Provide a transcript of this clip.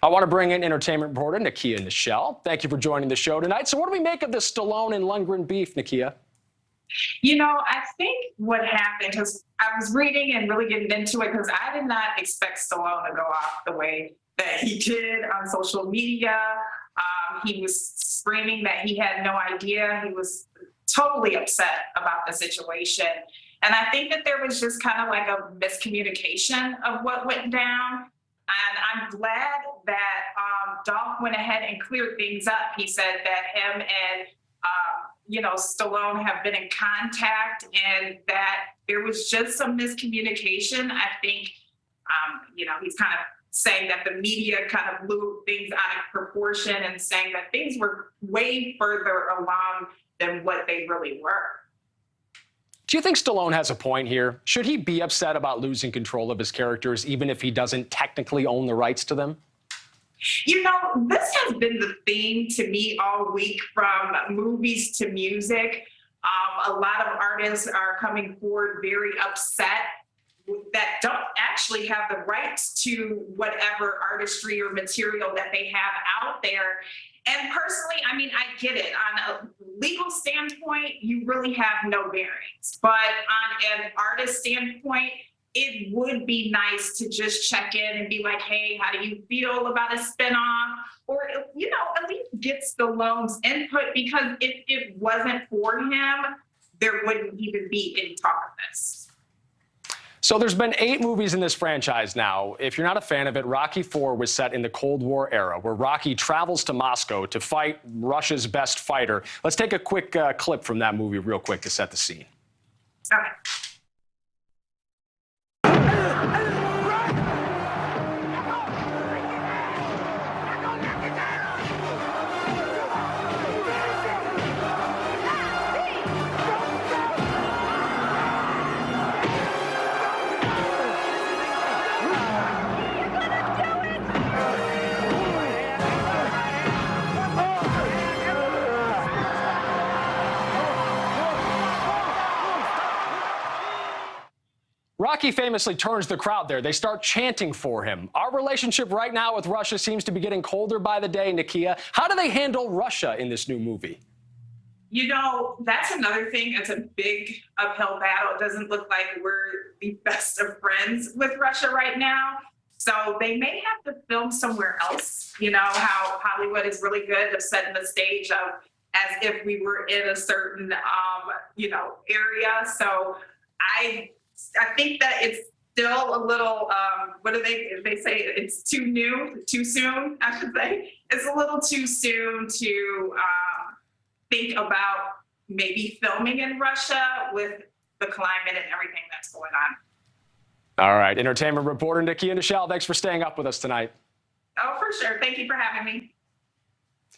I want to bring in entertainment reporter Nekia Nichelle. Thank you for joining the show tonight. So what do we make of this Stallone and Lundgren beef, Nekia? I think what happened, because I was reading and really getting into it, because I did not expect Stallone to go off the way that he did on social media. He was screaming that he had no idea. He was totally upset about the situation. And I think that there was just kind of like a miscommunication of what went down. And I'm glad that Dolph went ahead and cleared things up. He said that him and Stallone have been in contact and that there was just some miscommunication. I think, he's kind of saying that the media kind of blew things out of proportion and saying that things were way further along than what they really were. Do you think Stallone has a point here? Should he be upset about losing control of his characters, even if he doesn't technically own the rights to them? This has been the theme to me all week, from movies to music. A lot of artists are coming forward very upset that don't actually have the rights to whatever artistry or material that they have out there. And personally, I get it. On a legal standpoint, you really have no bearings. But on an artist standpoint, it would be nice to just check in and be like, hey, how do you feel about a spinoff? Or, at least get Stallone's input, because if it wasn't for him, there wouldn't even be any talk of this. So there's been 8 movies in this franchise now. If you're not a fan of it, Rocky IV was set in the Cold War era, where Rocky travels to Moscow to fight Russia's best fighter. Let's take a quick clip from that movie real quick to set the scene. Okay. Rocky famously turns the crowd there. They start chanting for him. Our relationship right now with Russia seems to be getting colder by the day, Nekia. How do they handle Russia in this new movie? That's another thing. It's a big uphill battle. It doesn't look like we're the best of friends with Russia right now. So they may have to film somewhere else. How Hollywood is really good at setting the stage of as if we were in a certain, area. So I think that it's still a little, what do they say? It's too soon, I should say. It's a little too soon to think about maybe filming in Russia with the climate and everything that's going on. All right, entertainment reporter Nekia Nichelle, thanks for staying up with us tonight. Oh, for sure. Thank you for having me.